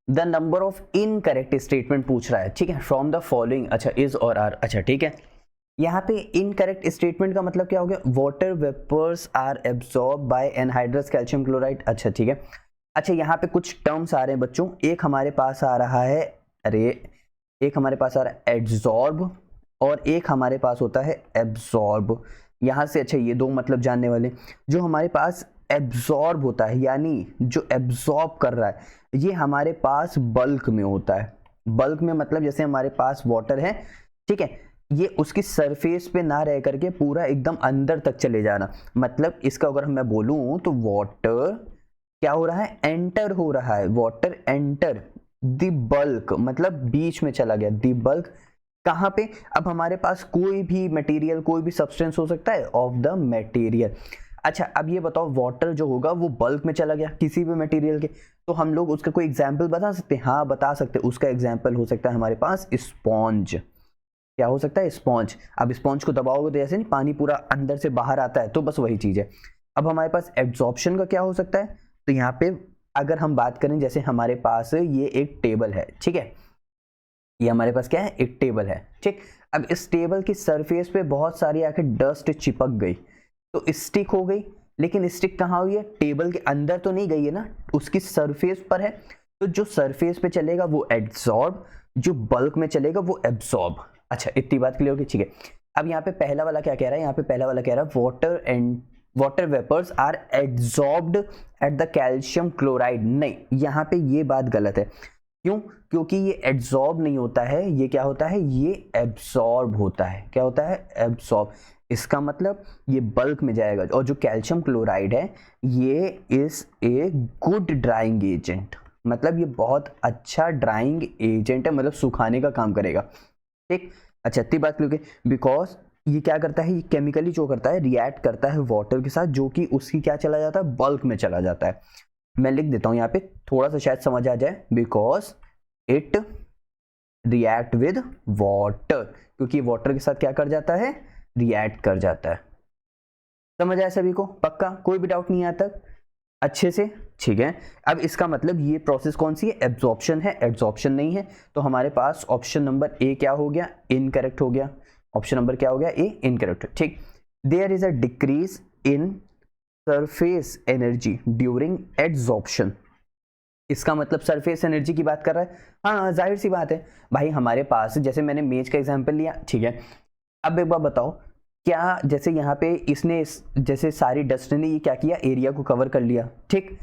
The number of incorrect statement पूछ रहा है, ठीक है, फ्रॉम द फॉलोइंग, अच्छा इज और आर, अच्छा ठीक है। यहाँ पे इनकरेक्ट स्टेटमेंट का मतलब क्या हो गया, water vapours are absorb by anhydrous calcium chloride, अच्छा ठीक है। अच्छा यहाँ पे कुछ टर्म्स आ रहे हैं बच्चों, एक हमारे पास आ रहा है, अरे एक हमारे पास आ रहा है एड्सॉर्ब और एक हमारे पास होता है एब्सॉर्ब। यहाँ से अच्छा ये दो मतलब जानने वाले, जो हमारे पास एब्सॉर्ब होता है यानी जो एब्सॉर्ब कर रहा है ये हमारे पास बल्क में होता है। बल्क में मतलब जैसे हमारे पास वाटर है, ठीक है, ये उसकी सरफेस पे ना रह करके पूरा एकदम अंदर तक चले जाना, मतलब इसका अगर मैं बोलूं तो वाटर क्या हो रहा है, एंटर हो रहा है, वाटर एंटर द बल्क, मतलब बीच में चला गया, द बल्क कहाँ पे, अब हमारे पास कोई भी मटेरियल कोई भी सब्सटेंस हो सकता है ऑफ द मटेरियल। अच्छा अब ये बताओ वाटर जो होगा वो बल्क में चला गया किसी भी मटेरियल के, तो हम लोग उसका कोई एग्जाम्पल बता सकते हैं, हाँ बता सकते हैं, उसका एग्जाम्पल हो सकता है हमारे पास स्पॉन्ज। क्या हो सकता है, स्पॉन्ज। अब स्पॉन्ज को दबाओगे तो ऐसे नहीं पानी पूरा अंदर से बाहर आता है, तो बस वही चीज है। अब हमारे पास एब्जॉर्प्शन का क्या हो सकता है, तो यहाँ पे अगर हम बात करें जैसे हमारे पास ये एक टेबल है, ठीक है, ये हमारे पास क्या है, एक टेबल है, ठीक। अब इस टेबल की सरफेस पे बहुत सारी आके डस्ट चिपक गई तो स्टिक हो गई, लेकिन स्टिक कहाँ हुई है, टेबल के अंदर तो नहीं गई है ना, उसकी सरफेस पर है, तो जो सरफेस पे चलेगा वो एब्सॉर्ब, जो बल्क में चलेगा वो एब्सॉर्ब। अच्छा इतनी बात क्लियर होगी, ठीक है। अब यहाँ पे पहला वाला क्या कह रहा है, यहाँ पे पहला वाला कह रहा है water and water vapours are absorbed at the calcium chloride, नहीं यहाँ पे ये बात गलत है। क्यों, क्योंकि ये एब्सॉर्ब नहीं होता है, ये क्या होता है, ये एब्सॉर्ब होता है, क्या होता है, एब्सॉर्ब। इसका मतलब ये बल्क में जाएगा, और जो कैल्शियम क्लोराइड है ये is a good drying agent, मतलब ये बहुत अच्छा ड्राइंग एजेंट है, मतलब सुखाने का काम करेगा, ठीक। अच्छा इतनी बात क्योंकि बिकॉज ये क्या करता है, ये केमिकली जो करता है रिएक्ट करता है वाटर के साथ, जो कि उसकी क्या चला जाता है, बल्क में चला जाता है। मैं लिख देता हूं यहाँ पे थोड़ा सा शायद समझ आ जाए, because it react with water, क्योंकि वाटर के साथ क्या कर जाता है, रिएक्ट कर जाता है। समझ आया सभी को, पक्का, कोई भी डाउट नहीं आता अच्छे से, ठीक है। अब इसका मतलब ये प्रोसेस कौन सी है, एब्जॉर्प्शन है, एब्जॉर्प्शन नहीं है, तो हमारे पास ऑप्शन नंबर ए क्या हो गया, इनकरेक्ट हो गया, ऑप्शन नंबर क्या हो गया, ए इनकरेक्ट, ठीक। There is a decrease in surface energy during absorption, इसका मतलब सरफेस एनर्जी की बात कर रहा है, हाँ जाहिर सी बात है भाई, हमारे पास जैसे मैंने मेज का एग्जांपल लिया, ठीक है। अब एक बार बताओ, क्या जैसे यहाँ पे इसने जैसे सारी डस्ट ने ये क्या किया, एरिया को कवर कर लिया, ठीक।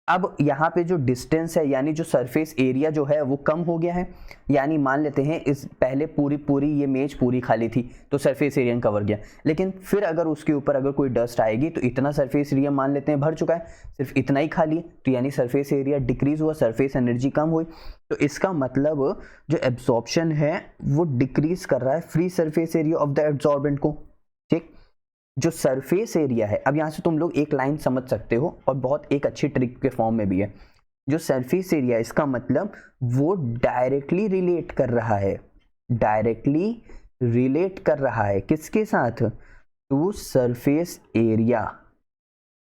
अब यहाँ पे जो डिस्टेंस है यानी जो सरफेस एरिया जो है वो कम हो गया है, यानी मान लेते हैं इस पहले पूरी पूरी ये मेज पूरी खाली थी तो सरफेस एरिया कवर गया, लेकिन फिर अगर उसके ऊपर अगर कोई डस्ट आएगी तो इतना सरफेस एरिया मान लेते हैं भर चुका है, सिर्फ इतना ही खाली है, तो यानी सरफेस एरिया डिक्रीज हुआ, सरफेस एनर्जी कम हुई, तो इसका मतलब जो एब्जॉर्प्शन है वो डिक्रीज कर रहा है free surface area of the absorbent को, ठीक। जो सरफेस एरिया है, अब यहां से तुम लोग एक लाइन समझ सकते हो और बहुत एक अच्छी ट्रिक के फॉर्म में भी है, जो सरफेस एरिया इसका मतलब वो डायरेक्टली रिलेट कर रहा है, डायरेक्टली रिलेट कर रहा है किसके साथ, to surface area,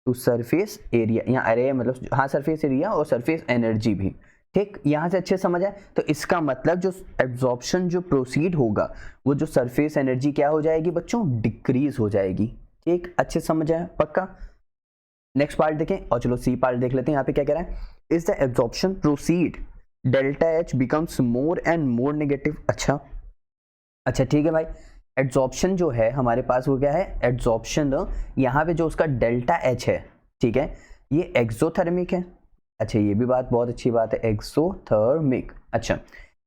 to surface area, यहाँ अरे मतलब हाँ सरफेस एरिया और सरफेस एनर्जी भी, ठीक। यहां से अच्छे समझ आए, तो इसका मतलब जो एब्जॉर्प्शन जो प्रोसीड होगा वो जो सरफेस एनर्जी क्या हो जाएगी बच्चों, डिक्रीज हो जाएगी, ठीक। अच्छे समझ आए, पक्का। नेक्स्ट पार्ट देखें, और चलो सी पार्ट देख लेते हैं, यहाँ पे क्या कह रहा है, is the absorption proceed delta H becomes more and more negative, अच्छा अच्छा ठीक है भाई। एब्जॉर्प्शन जो है हमारे पास वो क्या है, एब्जॉर्प्शन यहाँ पे जो उसका डेल्टा एच है, ठीक है, ये एक्सोथर्मिक है, अच्छा ये भी बात बहुत अच्छी बात है, एक्सोथर्मिक, अच्छा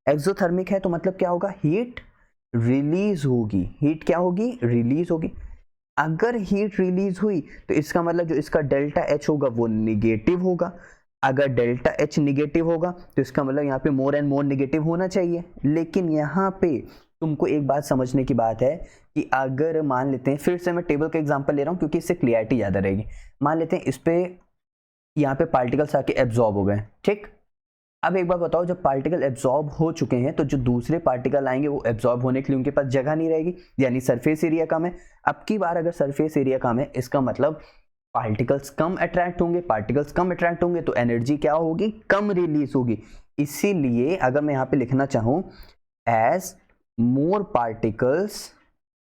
एक्सोथर्मिक है तो मतलब क्या होगा, हीट रिलीज होगी, हीट क्या होगी, रिलीज होगी। अगर हीट रिलीज हुई तो इसका मतलब जो इसका डेल्टा एच होगा वो निगेटिव होगा, अगर डेल्टा एच निगेटिव होगा तो इसका मतलब यहाँ पे मोर एंड मोर निगेटिव होना चाहिए, लेकिन यहाँ पे तुमको एक बात समझने की बात है कि अगर मान लेते हैं, फिर से मैं टेबल का एग्जांपल ले रहा हूँ क्योंकि इससे क्लियरिटी ज़्यादा रहेगी, मान लेते हैं इस पे यहाँ पे पार्टिकल्स आके एब्जॉर्ब हो गए, ठीक। अब एक बार बताओ, जब पार्टिकल एब्जॉर्ब हो चुके हैं तो जो दूसरे पार्टिकल आएंगे वो एब्जॉर्ब होने के लिए उनके पास जगह नहीं रहेगी, यानी सरफेस एरिया कम है। अब की बार अगर सरफेस एरिया कम है इसका मतलब पार्टिकल्स कम अट्रैक्ट होंगे, पार्टिकल्स कम अट्रैक्ट होंगे तो एनर्जी क्या होगी, कम रिलीज होगी, इसीलिए अगर मैं यहाँ पे लिखना चाहूँ एज मोर पार्टिकल्स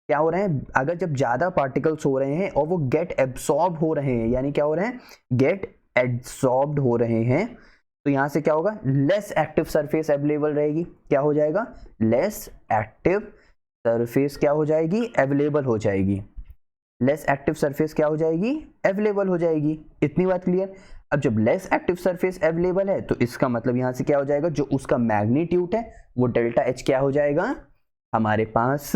क्या हो रहे हैं, अगर जब ज्यादा पार्टिकल्स हो रहे हैं और वो गेट एब्सॉर्ब हो रहे हैं, यानी क्या हो रहे हैं, गेट एब्सॉर्ब्ड हो रहे हैं, तो यहां से क्या होगा, लेस एक्टिव सरफेस अवेलेबल रहेगी। क्या हो जाएगा, लेस एक्टिव सरफेस क्या हो जाएगी, अवेलेबल हो जाएगी। लेस एक्टिव सरफेस क्या हो जाएगी, अवेलेबल हो जाएगी। इतनी बात क्लियर। अब जब लेस एक्टिव सरफेस अवेलेबल है तो इसका मतलब यहां से क्या हो जाएगा, जो उसका मैग्नीट्यूड है वो डेल्टा एच क्या हो जाएगा, हमारे पास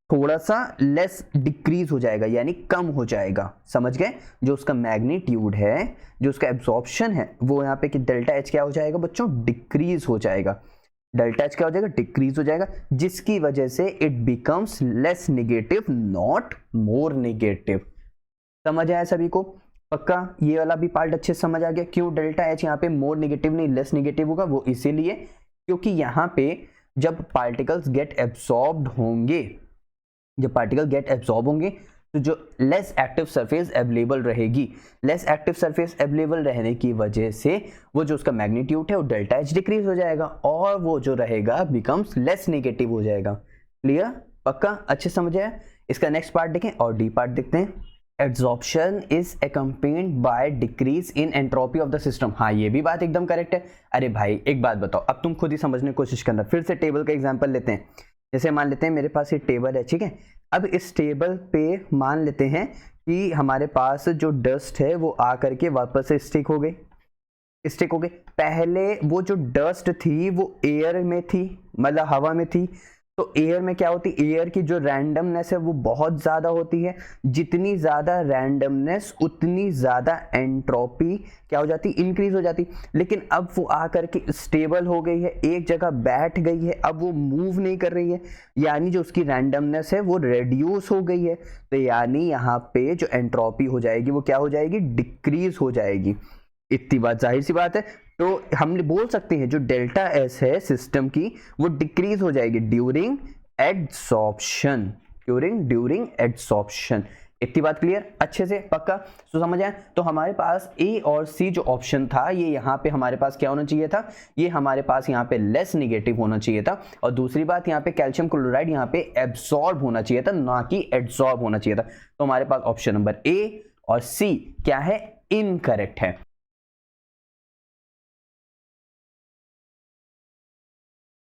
थोड़ा सा लेस डिक्रीज हो जाएगा, यानी कम हो जाएगा। समझ गए, जो उसका मैग्नीट्यूड है, जो उसका एब्जॉर्प्शन है, वो यहाँ पे कि डेल्टा एच क्या हो जाएगा बच्चों, डिक्रीज हो जाएगा। डेल्टा एच क्या हो जाएगा, डिक्रीज हो जाएगा, जिसकी वजह से it becomes less negative, not more negative. समझ आया सभी को, पक्का। ये वाला भी पार्ट अच्छे से समझ आ गया। क्यों डेल्टा एच यहाँ पे मोर नेगेटिव नहीं लेस नेगेटिव होगा, वो इसीलिए क्योंकि यहाँ पे जब पार्टिकल्स गेट एब्सॉर्ब्ड होंगे, जब पार्टिकल गेट एब्सॉर्ब होंगे तो जो लेस एक्टिव सरफेस अवेलेबल रहेगी, लेस एक्टिव सरफेस अवेलेबल रहने की वजह से वो जो उसका मैग्नीट्यूड है वो डेल्टा एच डिक्रीज हो जाएगा और वो जो रहेगा बिकम्स लेस नेगेटिव हो जाएगा। क्लियर, पक्का, अच्छे समझ आया। इसका नेक्स्ट पार्ट देखें और डी पार्ट देखते हैं। Adsorption is accompanied by decrease in entropy of the system. हाँ, ये भी बात एकदम करेक्ट है। अरे भाई एक बात बताओ, अब तुम खुद ही समझने की कोशिश करना। फिर से टेबल का एग्जांपल लेते हैं। जैसे मान लेते हैं मेरे पास ये टेबल है, ठीक है। अब इस टेबल पे मान लेते हैं कि हमारे पास जो डस्ट है वो आ करके वापस से स्टिक हो गई। पहले वो जो डस्ट थी वो एयर में थी, मतलब हवा में थी। तो एयर में क्या होती, एयर की जो रैंडमनेस है वो बहुत ज्यादा होती है। जितनी ज्यादा रैंडमनेस उतनी ज्यादा एंट्रोपी क्या हो जाती, इंक्रीज हो जाती। लेकिन अब वो आकर के स्टेबल हो गई है, एक जगह बैठ गई है, अब वो मूव नहीं कर रही है, यानी जो उसकी रैंडमनेस है वो रेड्यूस हो गई है। तो यानी यहाँ पे जो एंट्रोपी हो जाएगी वो क्या हो जाएगी, डिक्रीज हो जाएगी। इतनी बात जाहिर सी बात है। तो हम बोल सकते हैं जो डेल्टा एस है सिस्टम की वो डिक्रीज हो जाएगी ड्यूरिंग एड्सॉर्प्शन, ड्यूरिंग एड्सॉर्प्शन। इतनी बात क्लियर, अच्छे से, पक्का। तो समझ आए। तो हमारे पास ए और सी जो ऑप्शन था ये यहाँ पे हमारे पास क्या होना चाहिए था, ये हमारे पास यहाँ पे लेस निगेटिव होना चाहिए था। और दूसरी बात यहाँ पे कैल्शियम क्लोराइड यहाँ पे एब्सॉर्ब होना चाहिए था, ना कि एड्सॉर्ब होना चाहिए था। तो हमारे पास ऑप्शन नंबर ए और सी क्या है, इनकरेक्ट है।